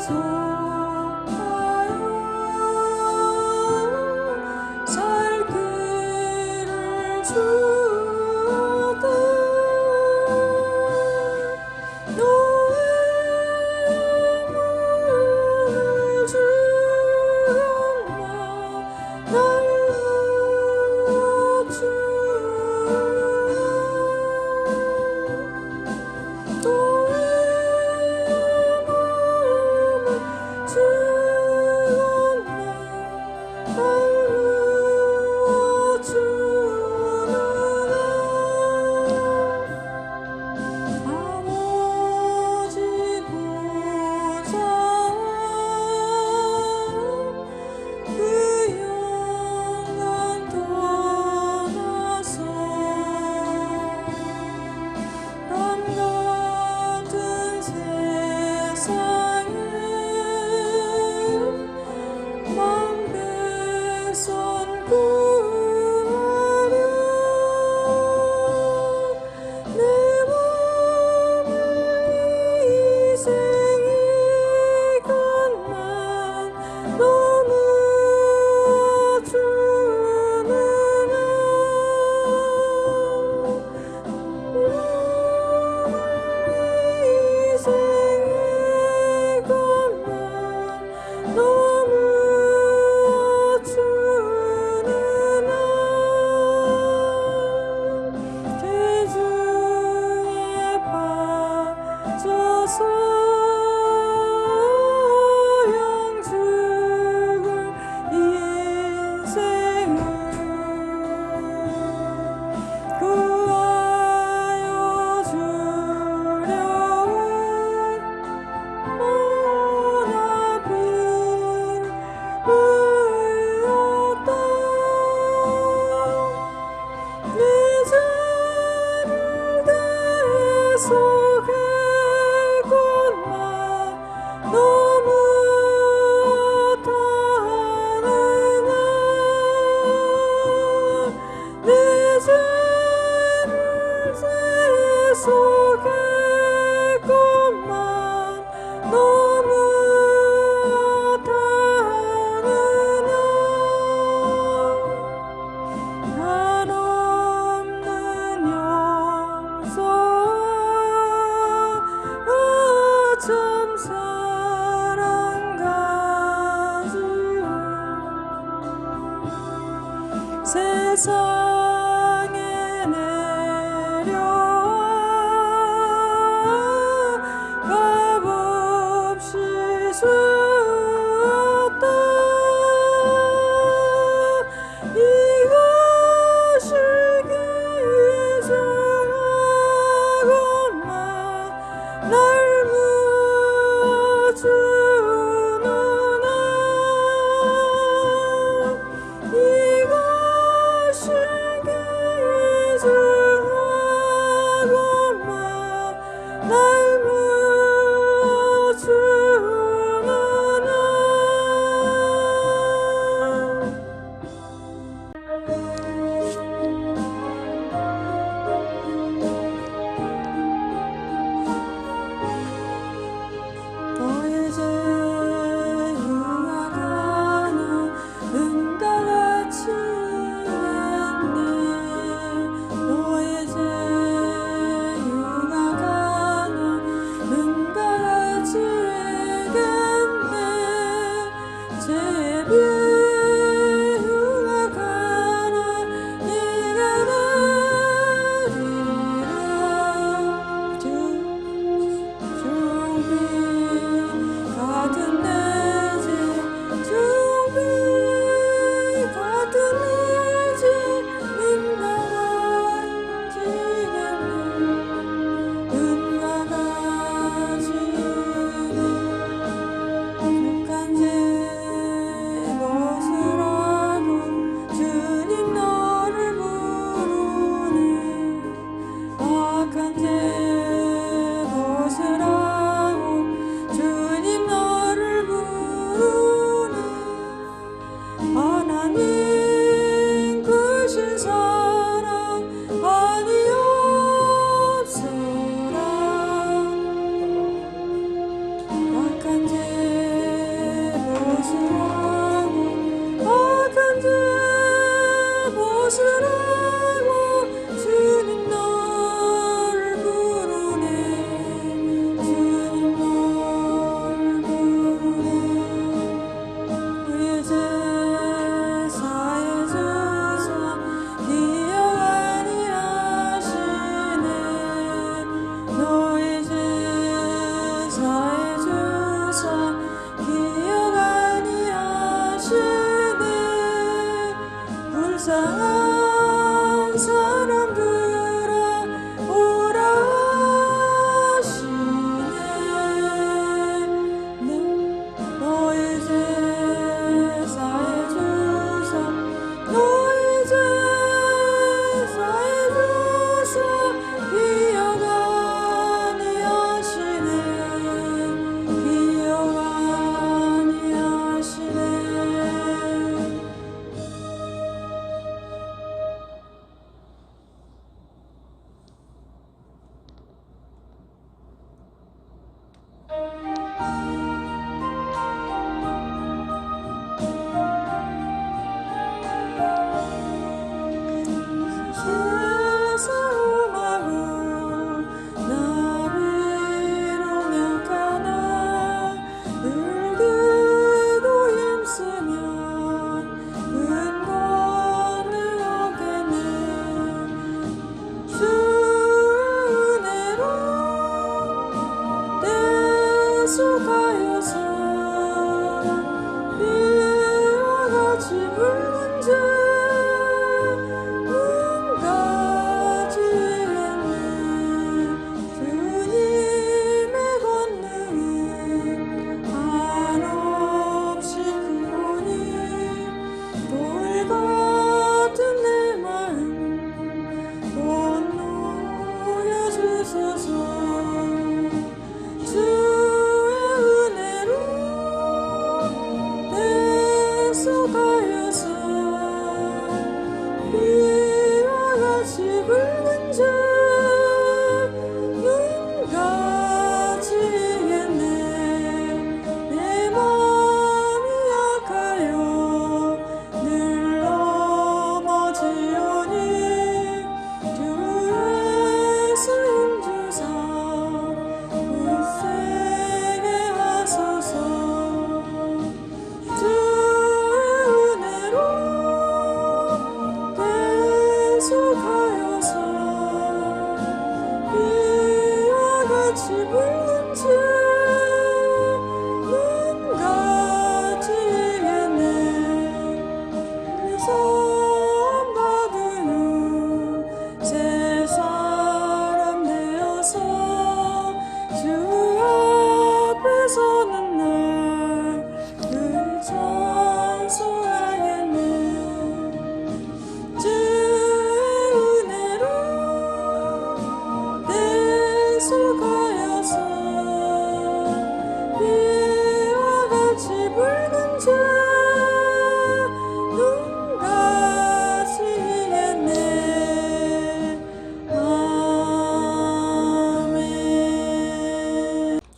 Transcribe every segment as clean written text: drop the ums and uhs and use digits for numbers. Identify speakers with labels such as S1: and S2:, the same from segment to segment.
S1: 속에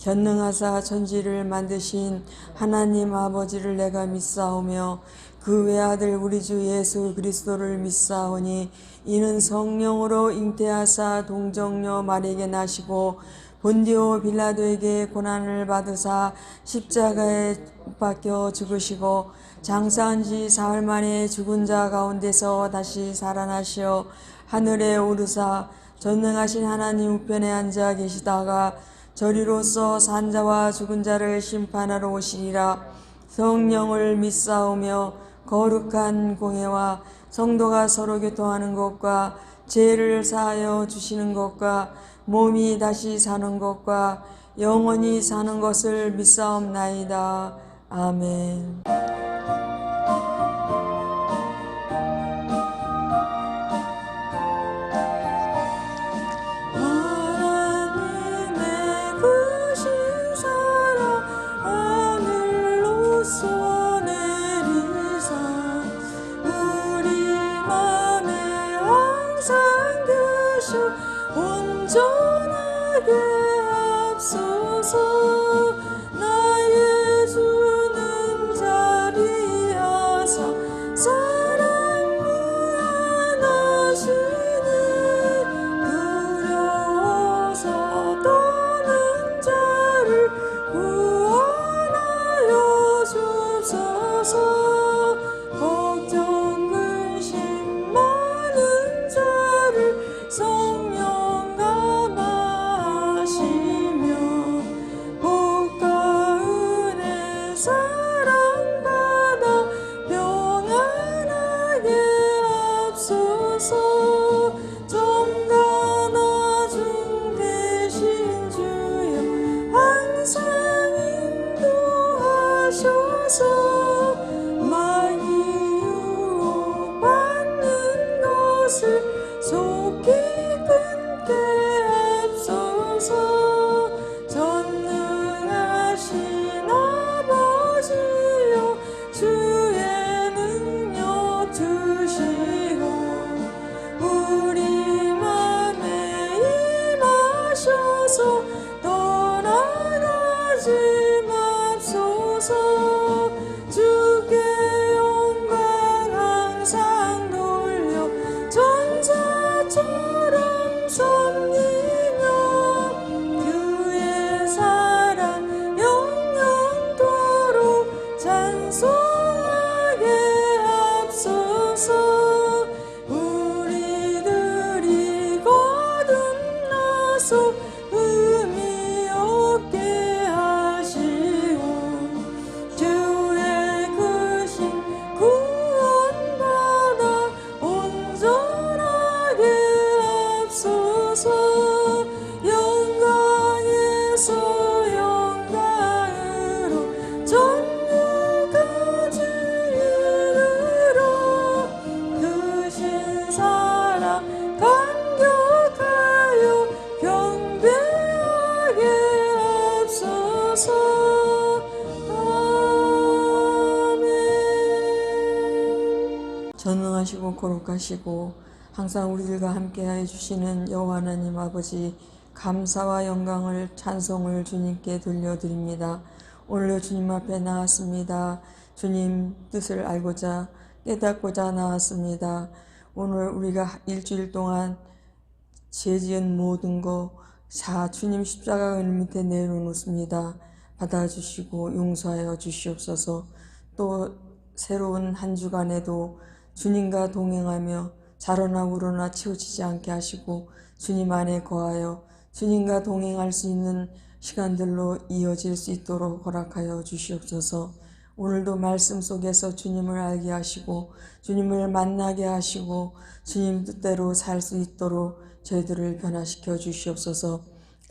S1: 전능하사 천지를 만드신 하나님 아버지를 내가 믿사오며 그 외아들 우리 주 예수 그리스도를 믿사오니 이는 성령으로 잉태하사 동정녀 마리에게 나시고 본디오 빌라도에게 고난을 받으사 십자가에 못 박혀 죽으시고 장사한 지 사흘 만에 죽은 자 가운데서 다시 살아나시어 하늘에 오르사 전능하신 하나님 우편에 앉아 계시다가 저리로서 산자와 죽은 자를 심판하러 오시리라. 성령을 믿사오며 거룩한 공회와 성도가 서로 교통하는 것과 죄를 사하여 주시는 것과 몸이 다시 사는 것과 영원히 사는 것을 믿사옵나이다. 아멘.
S2: 온전하게 앞서서 나의 주는 자리하사 사랑 무한하시니 두려워서 떠는 자를 구원하여 주소서. 걱정 근심 많은 자를 성령 감화하시며 복과 은혜 사랑받아 평안하게 앞서서. 정가 나중 대신 주여 항상 인도하셔서 많이 유혹받는 것을 속히 끊게 앞서서. 전능하신 아버지여 주의 능력 주시고 우리 맘에 임하셔서 떠나가지 맙소서. 주께 영광 항상 돌려 전사처럼 섬기며 그의 사랑 영영토록 찬송하게 앞서서. 우리들이 거듭나서 의미 없게 하시고 주의 크신 구원받아 온전하게 앞서서. 영광에서 영광으로 천국까지 이르러 크신 사랑 감격하여 경배하게 앞서서. 아멘.
S1: 전능하시고 거룩하시고 항상 우리들과 함께하여 주시는 여호와 하나님 아버지, 감사와 영광을 찬송을 주님께 돌려드립니다. 오늘도 주님 앞에 나왔습니다. 주님 뜻을 알고자 깨닫고자 나왔습니다. 오늘 우리가 일주일 동안 죄지은 모든 거 주님 십자가 을 밑에 내려놓습니다. 받아주시고 용서하여 주시옵소서. 또 새로운 한 주간에도 주님과 동행하며 자로나 우로나 치우치지 않게 하시고 주님 안에 거하여 주님과 동행할 수 있는 시간들로 이어질 수 있도록 허락하여 주시옵소서. 오늘도 말씀 속에서 주님을 알게 하시고 주님을 만나게 하시고 주님 뜻대로 살 수 있도록 저희들을 변화시켜 주시옵소서.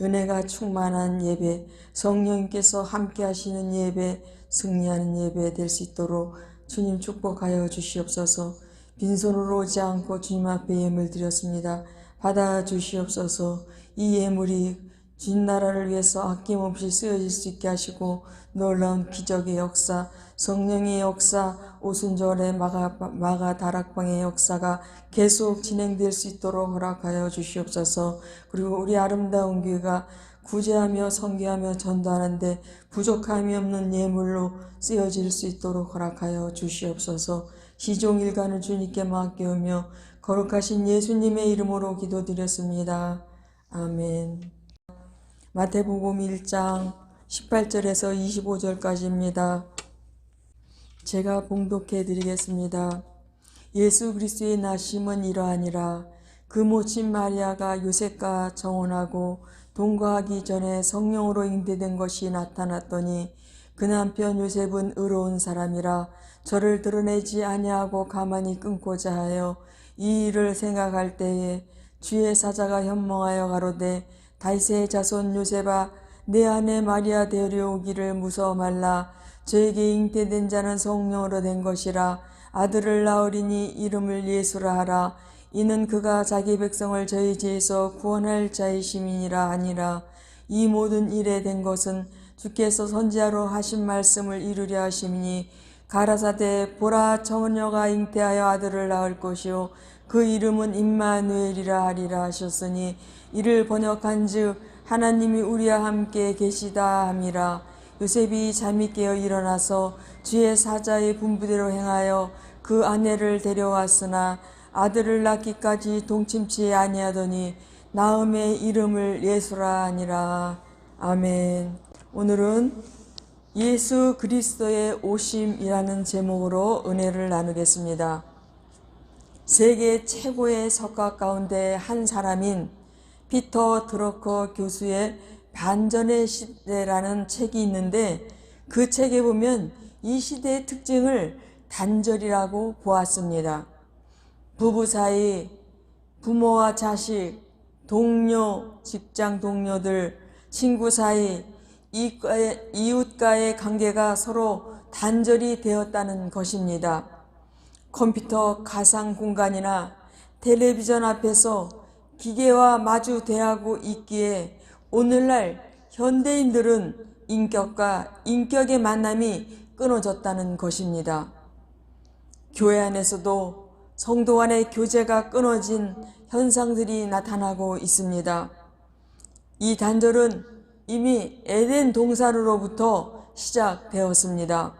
S1: 은혜가 충만한 예배, 성령님께서 함께 하시는 예배, 승리하는 예배 될 수 있도록 주님 축복하여 주시옵소서. 빈손으로 오지 않고 주님 앞에 예물 드렸습니다. 받아 주시옵소서. 이 예물이 주님 나라를 위해서 아낌없이 쓰여질 수 있게 하시고 놀라운 기적의 역사, 성령의 역사, 오순절의 마가 다락방의 역사가 계속 진행될 수 있도록 허락하여 주시옵소서. 그리고 우리 아름다운 교회가 구제하며 섬기하며 전도하는데 부족함이 없는 예물로 쓰여질 수 있도록 허락하여 주시옵소서. 시종일관을 주님께 맡기우며 거룩하신 예수님의 이름으로 기도드렸습니다. 아멘. 마태복음 1장 18절에서 25절까지입니다. 제가 봉독해 드리겠습니다. 예수 그리스도의 나심은 이러하니라. 그 모친 마리아가 요셉과 정혼하고 동거하기 전에 성령으로 잉태된 것이 나타났더니 그 남편 요셉은 의로운 사람이라 저를 드러내지 아니하고 가만히 끊고자 하여 이 일을 생각할 때에 주의 사자가 현몽하여 가로되 다윗의 자손 요셉아 내 아내 마리아 데려오기를 무서워 말라. 저에게 잉태된 자는 성령으로 된 것이라. 아들을 낳으리니 이름을 예수라 하라. 이는 그가 자기 백성을 저희 죄에서 구원할 자이심이니라 하니라. 이 모든 일에 된 것은 주께서 선지자로 하신 말씀을 이루려 하심이니 가라사대 보라 처녀가 잉태하여 아들을 낳을 것이요 그 이름은 임마누엘이라 하리라 하셨으니 이를 번역한즉 하나님이 우리와 함께 계시다 함이라. 요셉이 잠이 깨어 일어나서 주의 사자의 분부대로 행하여 그 아내를 데려왔으나 아들을 낳기까지 동침치 아니하더니 나음의 이름을 예수라 하니라. 아멘. 오늘은 예수 그리스도의 오심이라는 제목으로 은혜를 나누겠습니다. 세계 최고의 석가 가운데 한 사람인 피터 드러커 교수의 반전의 시대라는 책이 있는데 그 책에 보면 이 시대의 특징을 단절이라고 보았습니다. 부부 사이, 부모와 자식, 동료, 직장 동료들, 친구 사이, 이웃과의 관계가 서로 단절이 되었다는 것입니다. 컴퓨터 가상 공간이나 텔레비전 앞에서 기계와 마주 대하고 있기에 오늘날 현대인들은 인격과 인격의 만남이 끊어졌다는 것입니다. 교회 안에서도 성도 간의 교제가 끊어진 현상들이 나타나고 있습니다. 이 단절은 이미 에덴 동산으로부터 시작되었습니다.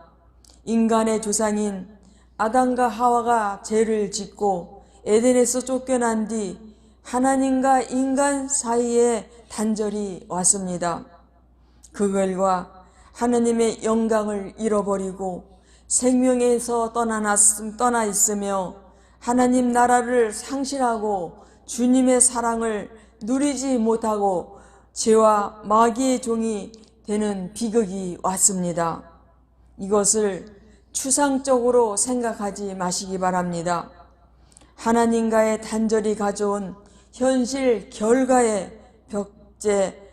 S1: 인간의 조상인 아담과 하와가 죄를 짓고 에덴에서 쫓겨난 뒤 하나님과 인간 사이에 단절이 왔습니다. 그 결과 하나님의 영광을 잃어버리고 생명에서 떠나 있으며 하나님 나라를 상실하고 주님의 사랑을 누리지 못하고 죄와 마귀의 종이 되는 비극이 왔습니다. 이것을 추상적으로 생각하지 마시기 바랍니다. 하나님과의 단절이 가져온 현실 결과의 벽제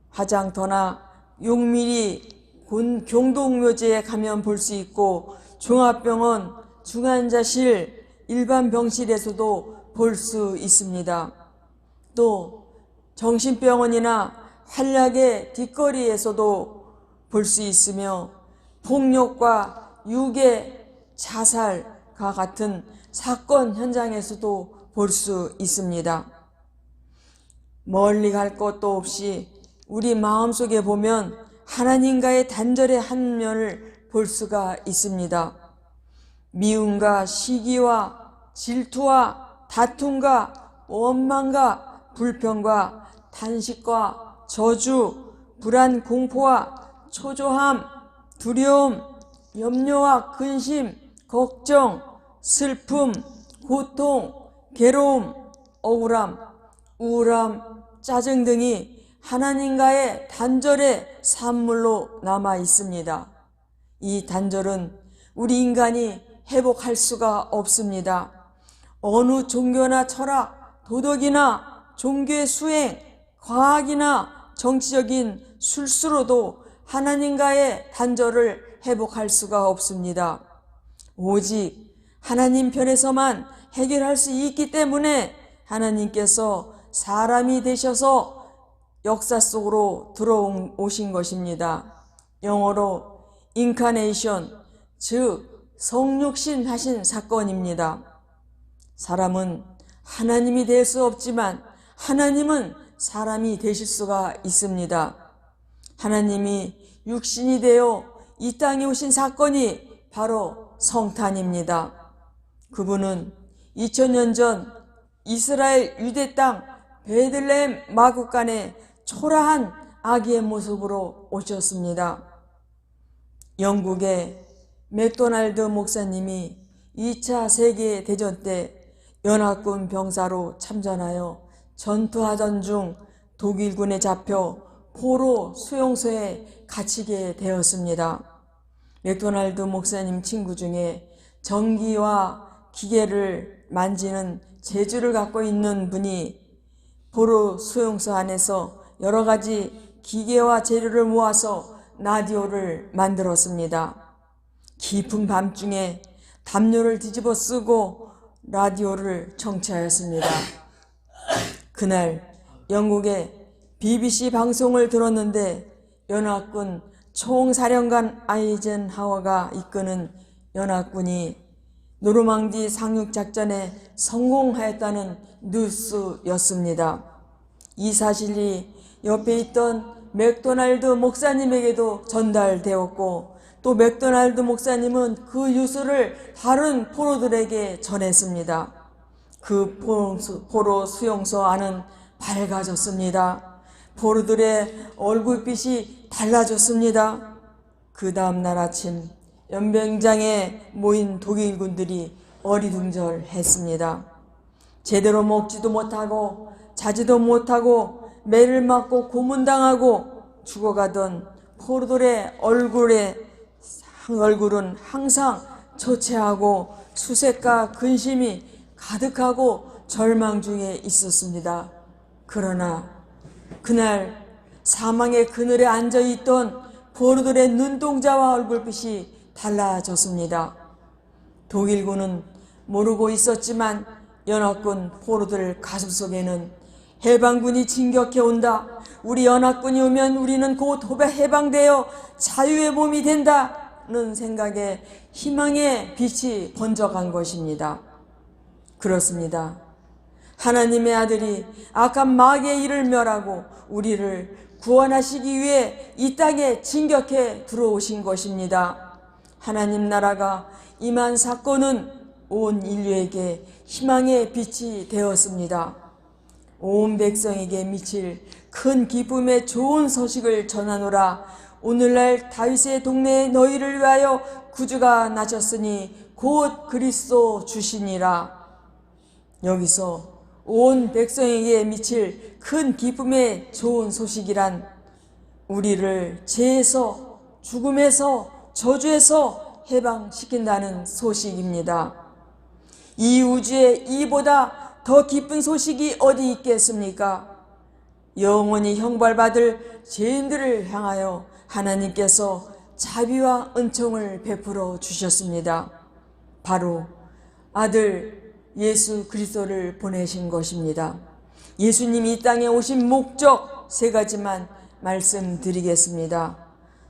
S1: 화장터나 용미리 경동묘지에 가면 볼 수 있고 종합병원, 중환자실, 일반 병실에서도 볼 수 있습니다. 또 정신병원이나 환락의 뒷거리에서도 볼 수 있으며 폭력과 유괴, 자살과 같은 사건 현장에서도 볼 수 있습니다. 멀리 갈 것도 없이 우리 마음속에 보면 하나님과의 단절의 한 면을 볼 수가 있습니다. 미움과 시기와 질투와 다툼과 원망과 불평과 탄식과 저주, 불안, 공포와 초조함, 두려움, 염려와 근심, 걱정, 슬픔, 고통, 괴로움, 억울함, 우울함, 짜증 등이 하나님과의 단절의 산물로 남아 있습니다. 이 단절은 우리 인간이 회복할 수가 없습니다. 어느 종교나 철학, 도덕이나 종교의 수행, 과학이나 정치적인 술수로도 하나님과의 단절을 회복할 수가 없습니다. 오직 하나님 편에서만 해결할 수 있기 때문에 하나님께서 사람이 되셔서 역사 속으로 들어오신 것입니다. 영어로 인카네이션, 즉 성육신 하신 사건입니다. 사람은 하나님이 될 수 없지만 하나님은 사람이 되실 수가 있습니다. 하나님이 육신이 되어 이 땅에 오신 사건이 바로 성탄입니다. 그분은 2000년 전 이스라엘 유대 땅 베들레헴 마구간에 초라한 아기의 모습으로 오셨습니다. 영국의 맥도날드 목사님이 2차 세계대전 때 연합군 병사로 참전하여 전투하던 중 독일군에 잡혀 포로 수용소에 갇히게 되었습니다. 맥도날드 목사님 친구 중에 전기와 기계를 만지는 재주를 갖고 있는 분이 포로 수용소 안에서 여러 가지 기계와 재료를 모아서 라디오를 만들었습니다. 깊은 밤중에 담요를 뒤집어 쓰고 라디오를 청취하였습니다. 그날 영국의 BBC 방송을 들었는데 연합군 총사령관 아이젠하워가 이끄는 연합군이 노르망디 상륙작전에 성공하였다는 뉴스였습니다. 이 사실이 옆에 있던 맥도날드 목사님에게도 전달되었고 또 맥도날드 목사님은 그 뉴스를 다른 포로들에게 전했습니다. 그 포로 수용소 안은 밝아졌습니다. 포로들의 얼굴빛이 달라졌습니다. 그 다음날 아침 연병장에 모인 독일군들이 어리둥절했습니다. 제대로 먹지도 못하고 자지도 못하고 매를 맞고 고문당하고 죽어가던 포로들의 얼굴은 항상 초췌하고 수색과 근심이 가득하고 절망 중에 있었습니다. 그러나 그날 사망의 그늘에 앉아있던 포로들의 눈동자와 얼굴빛이 달라졌습니다. 독일군은 모르고 있었지만 연합군 포로들 가슴속에는 해방군이 진격해 온다. 우리 연합군이 오면 우리는 곧 해방되어 자유의 몸이 된다는 생각에 희망의 빛이 번져간 것입니다. 그렇습니다. 하나님의 아들이 악한 마귀의 일을 멸하고 우리를 구원하시기 위해 이 땅에 진격해 들어오신 것입니다. 하나님 나라가 임한 사건은 온 인류에게 희망의 빛이 되었습니다. 온 백성에게 미칠 큰 기쁨의 좋은 소식을 전하노라. 오늘날 다윗의 동네에 너희를 위하여 구주가 나셨으니 곧 그리스도 주시니라. 여기서 온 백성에게 미칠 큰 기쁨의 좋은 소식이란 우리를 죄에서, 죽음에서, 저주에서 해방시킨다는 소식입니다. 이 우주에 이보다 더 기쁜 소식이 어디 있겠습니까? 영원히 형벌받을 죄인들을 향하여 하나님께서 자비와 은총을 베풀어 주셨습니다. 바로 아들 예수 그리스도를 보내신 것입니다. 예수님이 이 땅에 오신 목적 3가지만 말씀드리겠습니다.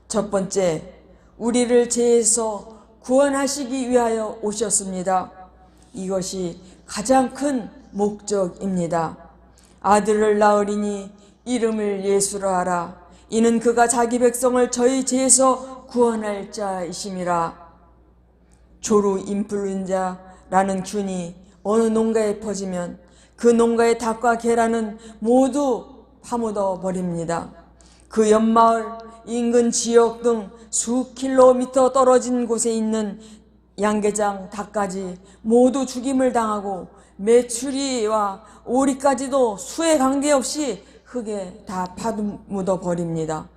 S1: 첫 번째, 우리를 죄에서 구원하시기 위하여 오셨습니다. 이것이 가장 큰 목적입니다. 아들을 낳으리니 이름을 예수로 하라. 이는 그가 자기 백성을 저희 죄에서 구원할 자이심이라. 조루 인플루엔자라는 균이 어느 농가에 퍼지면 그 농가의 닭과 계란은 모두 파묻어 버립니다. 그 옆마을, 인근 지역 등 수 킬로미터 떨어진 곳에 있는 양계장, 닭까지 모두 죽임을 당하고 메추리와 오리까지도 수에 관계없이 흙에 다 파묻어 버립니다.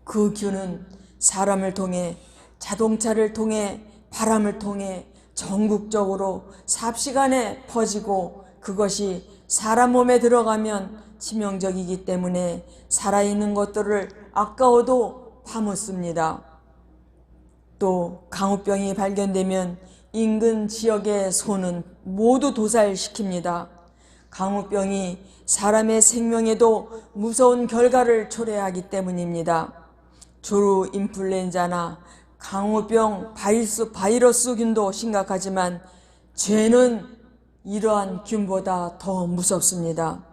S1: 그 균은 사람을 통해, 자동차를 통해, 바람을 통해 전국적으로 삽시간에 퍼지고 그것이 사람 몸에 들어가면 치명적이기 때문에 살아있는 것들을 아까워도 파묻습니다. 또 강우병이 발견되면 인근 지역의 소는 모두 도살시킵니다. 강우병이 사람의 생명에도 무서운 결과를 초래하기 때문입니다. 조루 인플루엔자나 강우병 바이러스균도 심각하지만 죄는 이러한 균보다 더 무섭습니다.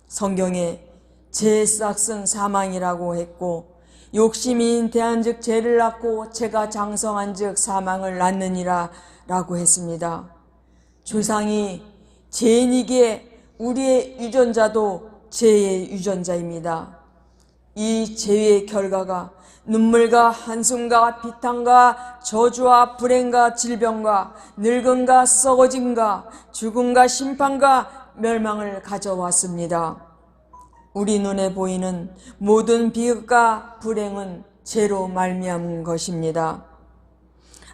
S1: 성경에 죄의 싹은 사망이라고 했고 욕심이 대한즉 죄를 낳고 죄가 장성한즉 사망을 낳느니라 라고 했습니다. 조상이 죄인이기에 우리의 유전자도 죄의 유전자입니다. 이 죄의 결과가 눈물과 한숨과 비탄과 저주와 불행과 질병과 늙음과 썩어짐과 죽음과 심판과 멸망을 가져왔습니다. 우리 눈에 보이는 모든 비극과 불행은 죄로 말미암은 것입니다.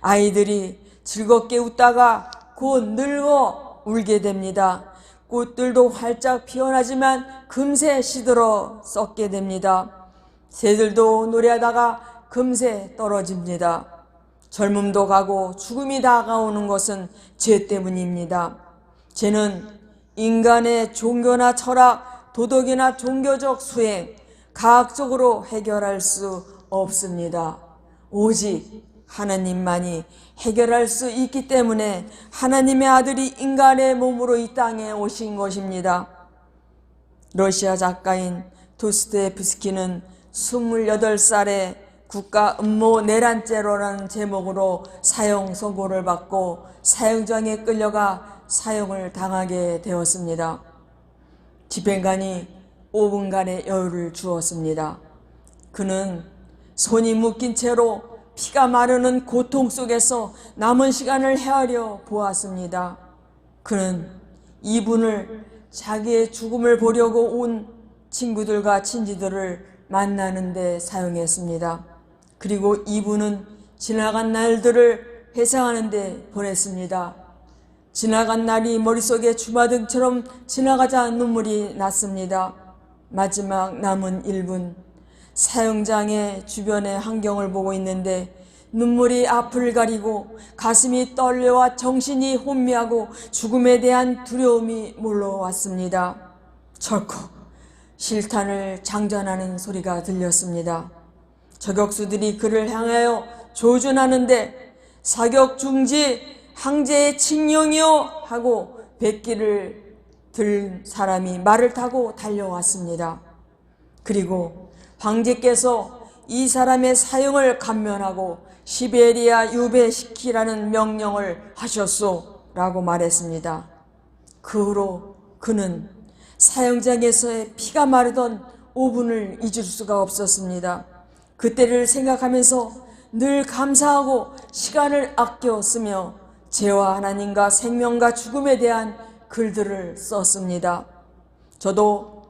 S1: 아이들이 즐겁게 웃다가 곧 늙어 울게 됩니다. 꽃들도 활짝 피어나지만 금세 시들어 썩게 됩니다. 새들도 노래하다가 금세 떨어집니다. 젊음도 가고 죽음이 다가오는 것은 죄 때문입니다. 죄는 인간의 종교나 철학, 도덕이나 종교적 수행, 과학적으로 해결할 수 없습니다. 오직 하나님만이 해결할 수 있기 때문에 하나님의 아들이 인간의 몸으로 이 땅에 오신 것입니다. 러시아 작가인 도스토옙스키는 28살에 국가 음모 내란죄로라는 제목으로 사형 선고를 받고 사형장에 끌려가 사형을 당하게 되었습니다. 집행관이 5분간의 여유를 주었습니다. 그는 손이 묶인 채로 피가 마르는 고통 속에서 남은 시간을 헤아려 보았습니다. 그는 이분을 자기의 죽음을 보려고 온 친구들과 친지들을 만나는데 사용했습니다. 그리고 이분은 지나간 날들을 회상하는 데 보냈습니다. 지나간 날이 머릿속에 주마등처럼 지나가자 눈물이 났습니다. 마지막 남은 1분, 사형장의 주변의 환경을 보고 있는데 눈물이 앞을 가리고 가슴이 떨려와 정신이 혼미하고 죽음에 대한 두려움이 몰려왔습니다. 철컥 실탄을 장전하는 소리가 들렸습니다. 저격수들이 그를 향하여 조준하는데 사격 중지, 황제의 칙령이요 하고 백기를 든 사람이 말을 타고 달려왔습니다. 그리고 황제께서 이 사람의 사형을 감면하고 시베리아 유배시키라는 명령을 하셨소 라고 말했습니다. 그 후로 그는 사형장에서의 피가 마르던 5분을 잊을 수가 없었습니다. 그때를 생각하면서 늘 감사하고 시간을 아껴 쓰며 죄와 하나님과 생명과 죽음에 대한 글들을 썼습니다. 저도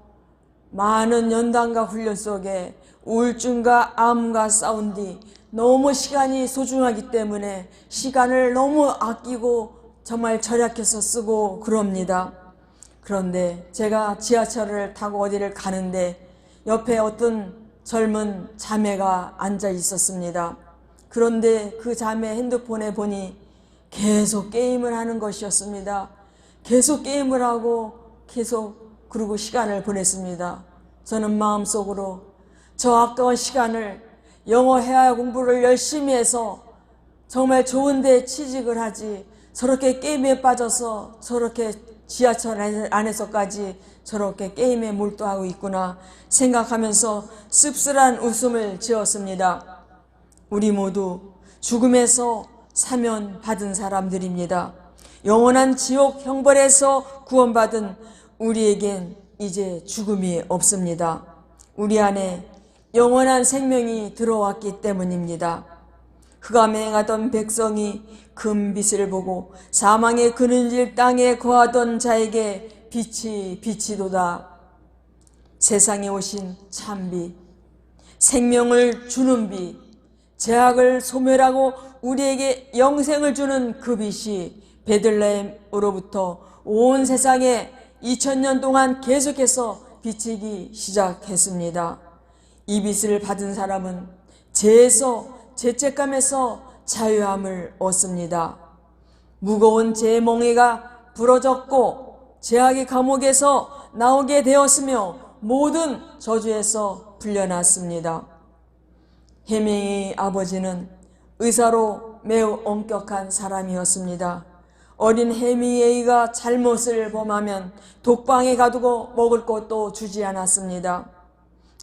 S1: 많은 연단과 훈련 속에 우울증과 암과 싸운 뒤 너무 시간이 소중하기 때문에 시간을 너무 아끼고 정말 절약해서 쓰고 그럽니다. 그런데 제가 지하철을 타고 어디를 가는데 옆에 어떤 젊은 자매가 앉아 있었습니다. 그런데 그 자매 핸드폰에 보니 계속 게임을 하는 것이었습니다. 계속 게임을 하고 계속 그러고 시간을 보냈습니다. 저는 마음속으로 저 아까운 시간을 영어 회화 공부를 열심히 해서 정말 좋은 데 취직을 하지 저렇게 게임에 빠져서 저렇게 지하철 안에서까지 저렇게 게임에 몰두하고 있구나 생각하면서 씁쓸한 웃음을 지었습니다. 우리 모두 죽음에서 사면 받은 사람들입니다. 영원한 지옥 형벌에서 구원받은 우리에겐 이제 죽음이 없습니다. 우리 안에 영원한 생명이 들어왔기 때문입니다. 흑암에 행하던 백성이 금빛을 보고 사망의 그늘질 땅에 거하던 자에게 빛이 비치도다. 세상에 오신 참빛, 생명을 주는 빛, 죄악을 소멸하고 우리에게 영생을 주는 그 빛이 베들레헴으로부터 온 세상에 2000년 동안 계속해서 비치기 시작했습니다. 이 빛을 받은 사람은 죄에서 죄책감에서 자유함을 얻습니다. 무거운 죄의 멍에가 부러졌고 죄악의 감옥에서 나오게 되었으며 모든 저주에서 풀려났습니다. 해밍의 아버지는 의사로 매우 엄격한 사람이었습니다. 어린 해밍웨이가 잘못을 범하면 독방에 가두고 먹을 것도 주지 않았습니다.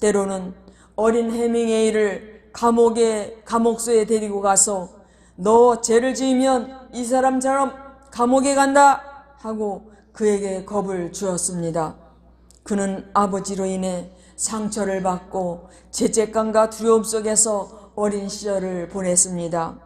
S1: 때로는 어린 해밍웨이를 감옥소에 데리고 가서 너 죄를 지으면 이 사람처럼 감옥에 간다 하고 그에게 겁을 주었습니다. 그는 아버지로 인해 상처를 받고 죄책감과 두려움 속에서 어린 시절을 보냈습니다.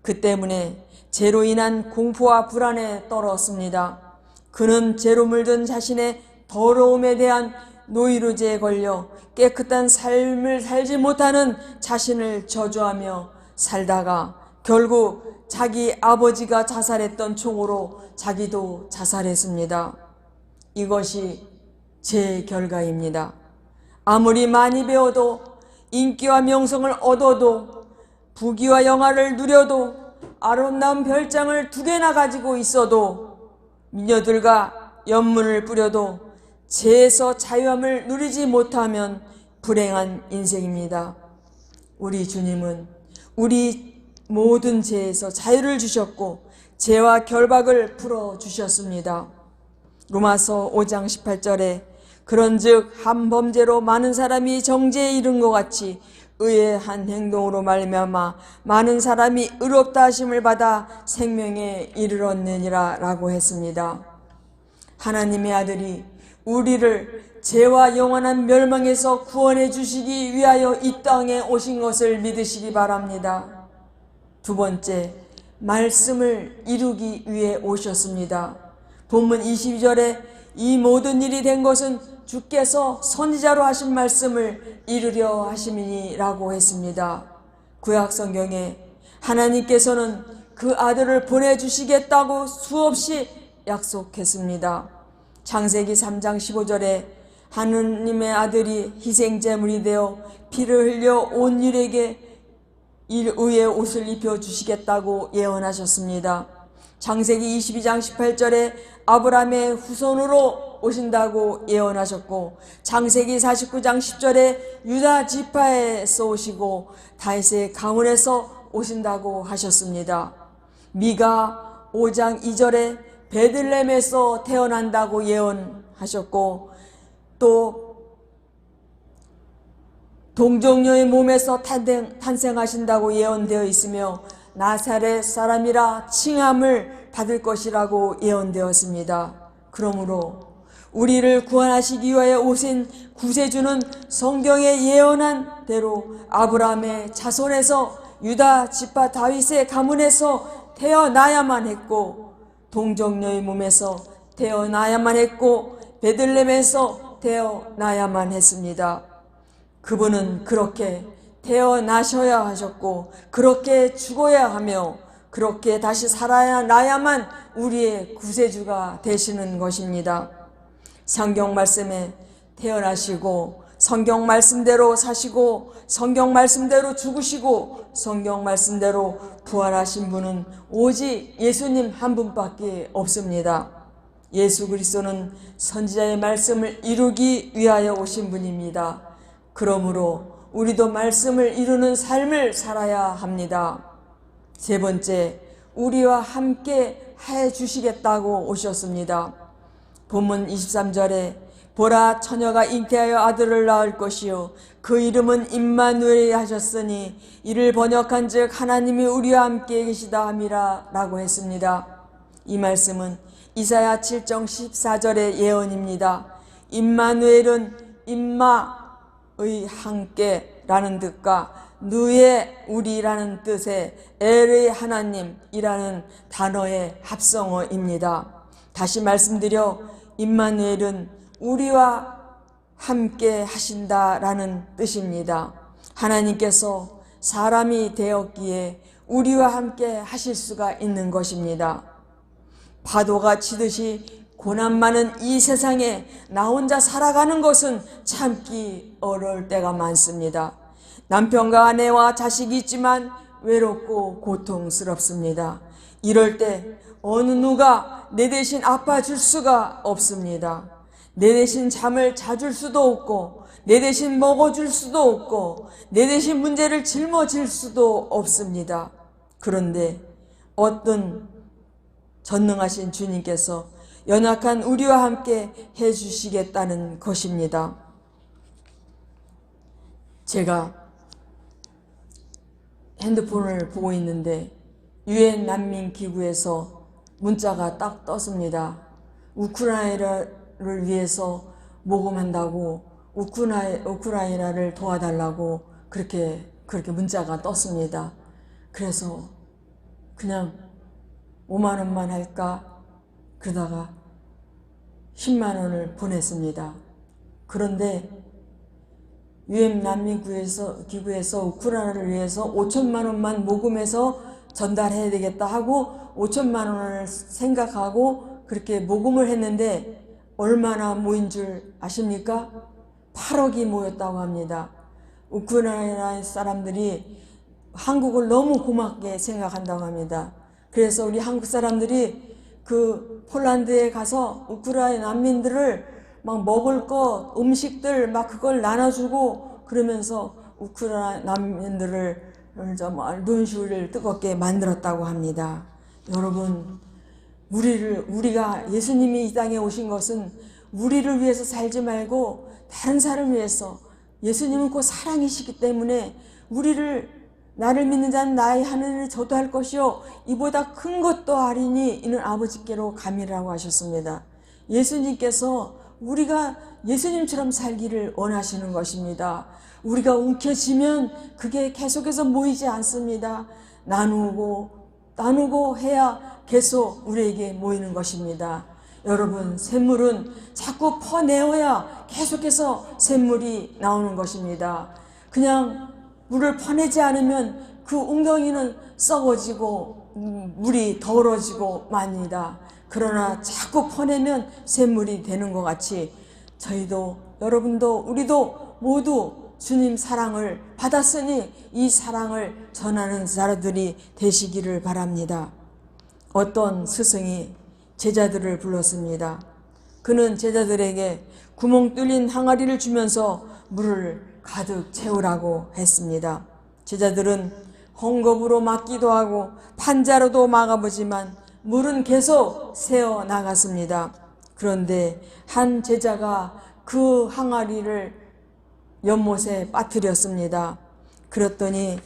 S1: 그 때문에 죄로 인한 공포와 불안에 떨었습니다. 그는 죄로 물든 자신의 더러움에 대한 노이로제에 걸려 깨끗한 삶을 살지 못하는 자신을 저주하며 살다가 결국 자기 아버지가 자살했던 총으로 자기도 자살했습니다. 이것이 제 결과입니다. 아무리 많이 배워도 인기와 명성을 얻어도 부귀와 영화를 누려도 아름다운 별장을 2개나 가지고 있어도 미녀들과 연문을 뿌려도 죄에서 자유함을 누리지 못하면 불행한 인생입니다. 우리 주님은 우리 모든 죄에서 자유를 주셨고 죄와 결박을 풀어주셨습니다. 로마서 5장 18절에 그런즉 한 범죄로 많은 사람이 정죄에 이른 것 같이 의의 한 행동으로 말미암아 많은 사람이 의롭다 하심을 받아 생명에 이르렀느니라 라고 했습니다. 하나님의 아들이 우리를 죄와 영원한 멸망에서 구원해 주시기 위하여 이 땅에 오신 것을 믿으시기 바랍니다. 두 번째, 말씀을 이루기 위해 오셨습니다. 본문 22절에 이 모든 일이 된 것은 주께서 선지자로 하신 말씀을 이루려 하심이니라고 했습니다. 구약 성경에 하나님께서는 그 아들을 보내주시겠다고 수없이 약속했습니다. 창세기 3장 15절에 하느님의 아들이 희생제물이 되어 피를 흘려 온 일에게 의의 옷을 입혀주시겠다고 예언하셨습니다. 창세기 22장 18절에 아브라함의 후손으로 오신다고 예언하셨고 창세기 49장 10절에 유다 지파에서 오시고 다윗의 가문에서 오신다고 하셨습니다. 미가 5장 2절에 베들레헴에서 태어난다고 예언하셨고 또 동정녀의 몸에서 탄생하신다고 예언되어 있으며 나사렛 사람이라 칭함을 받을 것이라고 예언되었습니다. 그러므로 우리를 구원하시기 위하여 오신 구세주는 성경에 예언한 대로 아브라함의 자손에서 유다 지파 다윗의 가문에서 태어나야만 했고 동정녀의 몸에서 태어나야만 했고 베들레헴에서 태어나야만 했습니다. 그분은 그렇게 태어나셔야 하셨고 그렇게 죽어야 하며 그렇게 다시 살아나야만 우리의 구세주가 되시는 것입니다. 성경 말씀에 태어나시고 성경 말씀대로 사시고 성경 말씀대로 죽으시고 성경 말씀대로 부활하신 분은 오직 예수님 한 분밖에 없습니다. 예수 그리스도는 선지자의 말씀을 이루기 위하여 오신 분입니다. 그러므로 우리도 말씀을 이루는 삶을 살아야 합니다. 세 번째, 우리와 함께 해 주시겠다고 오셨습니다. 본문 23절에 보라 처녀가 잉태하여 아들을 낳을 것이요 그 이름은 임마누엘이 하셨으니 이를 번역한즉 하나님이 우리와 함께 계시다 함이라 라고 했습니다. 이 말씀은 이사야 7장 14절의 예언입니다. 임마누엘은 임마의 함께라는 뜻과 누의 우리라는 뜻의 엘의 하나님이라는 단어의 합성어입니다. 다시 말씀드려 임마누엘은 우리와 함께 하신다라는 뜻입니다. 하나님께서 사람이 되었기에 우리와 함께 하실 수가 있는 것입니다. 파도가 치듯이 고난 많은 이 세상에 나 혼자 살아가는 것은 참기 어려울 때가 많습니다. 남편과 아내와 자식이 있지만 외롭고 고통스럽습니다. 이럴 때 어느 누가 내 대신 아파줄 수가 없습니다. 내 대신 잠을 자줄 수도 없고 내 대신 먹어줄 수도 없고 내 대신 문제를 짊어질 수도 없습니다. 그런데 어떤 전능하신 주님께서 연약한 우리와 함께 해주시겠다는 것입니다. 제가 핸드폰을 보고 있는데 유엔 난민기구에서 문자가 딱 떴습니다. 우크라이나를 위해서 모금한다고 우크라이나를 도와달라고 그렇게 문자가 떴습니다. 그래서 그냥 5만 원만 할까 그러다가 10만 원을 보냈습니다. 그런데 유엔 난민기구에서 우크라이나를 위해서 5천만 원만 모금해서 전달해야 되겠다 하고 5천만 원을 생각하고 그렇게 모금을 했는데 얼마나 모인 줄 아십니까? 8억이 모였다고 합니다. 우크라이나 사람들이 한국을 너무 고맙게 생각한다고 합니다. 그래서 우리 한국 사람들이 그 폴란드에 가서 우크라이나 난민들을 막 먹을 것, 음식들 막 그걸 나눠주고 그러면서 우크라이나 난민들을 눈시울을 뜨겁게 만들었다고 합니다. 여러분, 우리가 예수님이 이 땅에 오신 것은 우리를 위해서 살지 말고 다른 사람을 위해서, 예수님은 곧 사랑이시기 때문에 나를 믿는 자는 나의 하늘을 저도할 것이요 이보다 큰 것도 아리니 이는 아버지께로 감이라고 하셨습니다. 예수님께서 우리가 예수님처럼 살기를 원하시는 것입니다. 우리가 움켜쥐면 그게 계속해서 모이지 않습니다. 나누고 해야 계속 우리에게 모이는 것입니다. 여러분, 샘물은 자꾸 퍼내어야 계속해서 샘물이 나오는 것입니다. 그냥 물을 퍼내지 않으면 그 웅덩이는 썩어지고 물이 더러지고 맙니다. 그러나 자꾸 퍼내면 샘물이 되는 것 같이 저희도, 여러분도, 우리도 모두 주님 사랑을 받았으니 이 사랑을 전하는 자들이 되시기를 바랍니다. 어떤 스승이 제자들을 불렀습니다. 그는 제자들에게 구멍 뚫린 항아리를 주면서 물을 가득 채우라고 했습니다. 제자들은 헝겊으로 막기도 하고 판자로도 막아보지만 물은 계속 새어 나갔습니다. 그런데 한 제자가 그 항아리를 연못에 빠뜨렸습니다. 그랬더니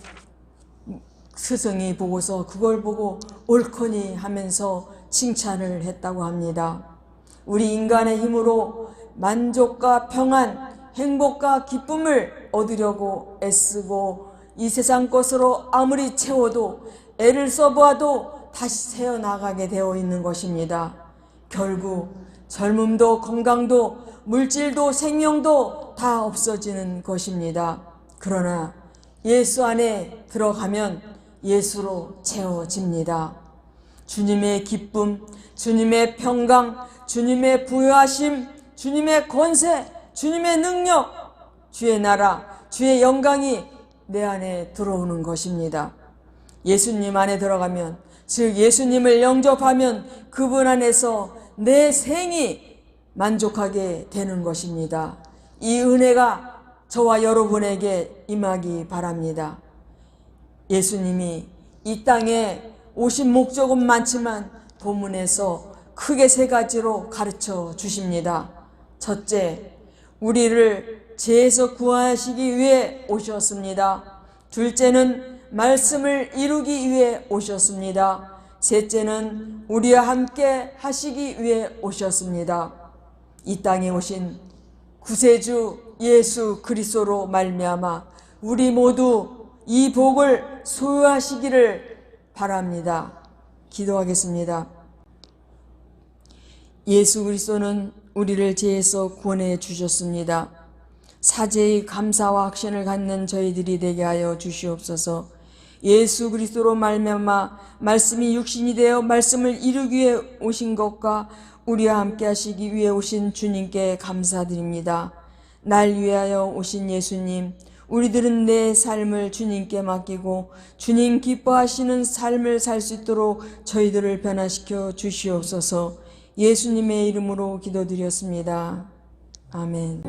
S1: 스승이 보고서 그걸 보고 옳거니 하면서 칭찬을 했다고 합니다. 우리 인간의 힘으로 만족과 평안, 행복과 기쁨을 얻으려고 애쓰고 이 세상 것으로 아무리 채워도 애를 써보아도 다시 새어나가게 되어 있는 것입니다. 결국 젊음도 건강도 물질도 생명도 다 없어지는 것입니다. 그러나 예수 안에 들어가면 예수로 채워집니다. 주님의 기쁨, 주님의 평강, 주님의 부요하심, 주님의 권세, 주님의 능력, 주의 나라, 주의 영광이 내 안에 들어오는 것입니다. 예수님 안에 들어가면, 즉 예수님을 영접하면 그분 안에서 내 생이 만족하게 되는 것입니다. 이 은혜가 저와 여러분에게 임하기 바랍니다. 예수님이 이 땅에 오신 목적은 많지만 본문에서 크게 세 가지로 가르쳐 주십니다. 첫째, 우리를 죄에서 구하시기 위해 오셨습니다. 둘째는 말씀을 이루기 위해 오셨습니다. 셋째는 우리와 함께 하시기 위해 오셨습니다. 이 땅에 오신 구세주 예수 그리스도로 말미암아 우리 모두 이 복을 소유하시기를 바랍니다. 기도하겠습니다. 예수 그리스도는 우리를 죄에서 구원해 주셨습니다. 사죄의 감사와 확신을 갖는 저희들이 되게 하여 주시옵소서. 예수 그리스도로 말미암아 말씀이 육신이 되어 말씀을 이루기 위해 오신 것과 우리와 함께 하시기 위해 오신 주님께 감사드립니다. 날 위하여 오신 예수님, 우리들은 내 삶을 주님께 맡기고 주님 기뻐하시는 삶을 살 수 있도록 저희들을 변화시켜 주시옵소서. 예수님의 이름으로 기도드렸습니다. 아멘.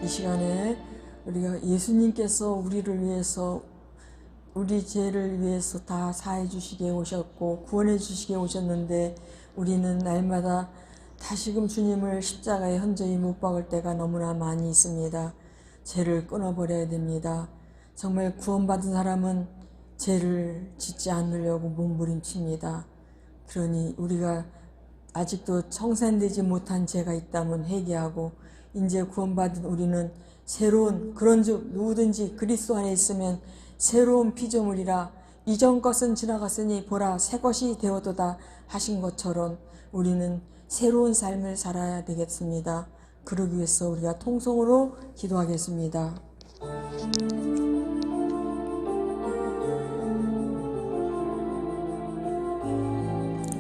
S1: 이 시간에 우리가 예수님께서 우리를 위해서, 우리 죄를 위해서 다 사해 주시게 오셨고 구원해 주시게 오셨는데, 우리는 날마다 다시금 주님을 십자가에 현저히 못 박을 때가 너무나 많이 있습니다. 죄를 끊어버려야 됩니다. 정말 구원받은 사람은 죄를 짓지 않으려고 몸부림칩니다. 그러니 우리가 아직도 청산되지 못한 죄가 있다면 회개하고, 이제 구원받은 우리는 새로운, 그런즉 누구든지 그리스도 안에 있으면 새로운 피조물이라, 이전 것은 지나갔으니 보라 새 것이 되었도다 하신 것처럼 우리는 새로운 삶을 살아야 되겠습니다. 그러기 위해서 우리가 통성으로 기도하겠습니다.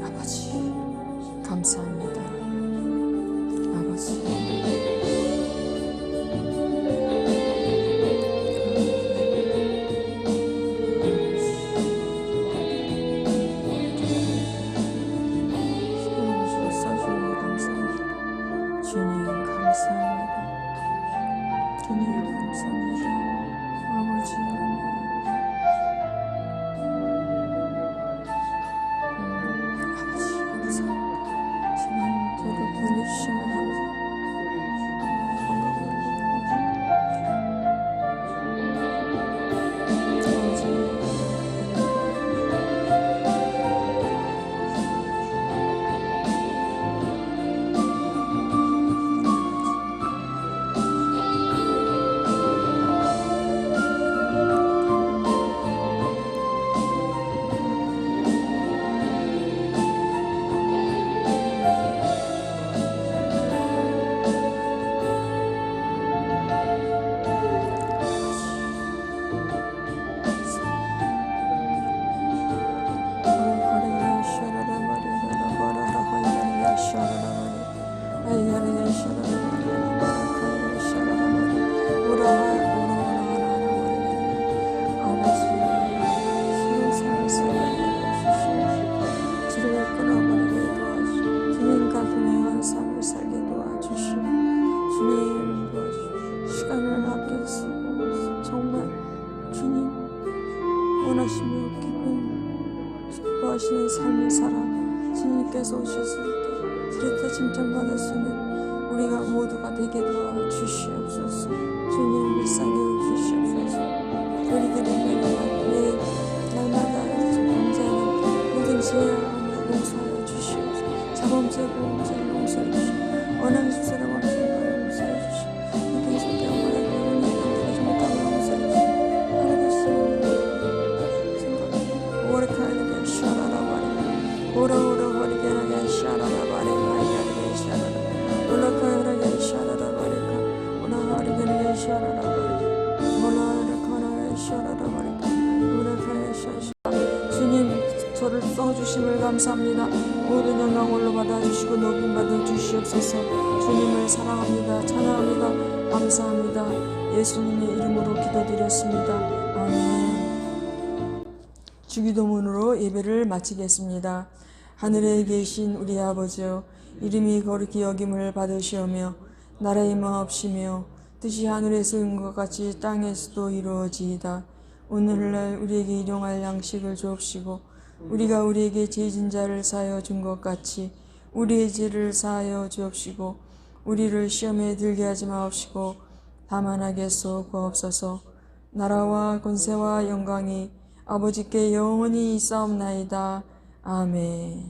S1: 아버지 감사합니다. 아버지 주님 감사합니다. 주님 감사합니다. 아버지 아버지 감사합니다. 주님 저를 보내주시면 원하시며 기뻐하시는 삶을 살아 주님께서 오셨을 때 그랬다 칭찬받을 수 있는 우리가 모두가 되게 도와주시옵소서. 주님 불쌍히 여기시옵소서. 우리들의 매일 날마다 범죄하는 모든 죄악을 용서하여 주시옵소서. 자범죄 보험죄를 용서해 주시옵소서. 원하는 수사를 원하시는 걸 용서해 주시옵소서. 모든 속에 원하는 모든 일을 되지 못하게 용서해 주시옵소서. 오르카르게 샤라라 바리 오라오라 바리게라게 샤라라 바리 마이야르게 샤라라 올라카르게 샤라라 바리카 오라하르게 샤라라 바리 몰라르카나게 샤라라 바리카 오라카르게 샤샤. 주님 저를 써주심을 감사합니다. 모든 영광 홀로 받아주시고 높임 받아 주시옵소서. 주님을 사랑합니다. 찬양합니다. 감사합니다. 예수님의 이름으로 기도드렸습니다. 아멘. 주기도문으로 예배를 마치겠습니다. 하늘에 계신 우리 아버지여, 이름이 거룩히 여김을 받으시오며 나라의 마옵시며 뜻이 하늘에서 이룬 것 같이 땅에서도 이루어지이다. 오늘날 우리에게 일용할 양식을 주옵시고 우리가 우리에게 죄진 자를 사하여 준 것 같이 우리의 죄를 사하여 주옵시고 우리를 시험에 들게 하지 마옵시고 다만 하게서 구하옵소서. 나라와 권세와 영광이 아버지께 영원히 있사옵나이다. 아멘.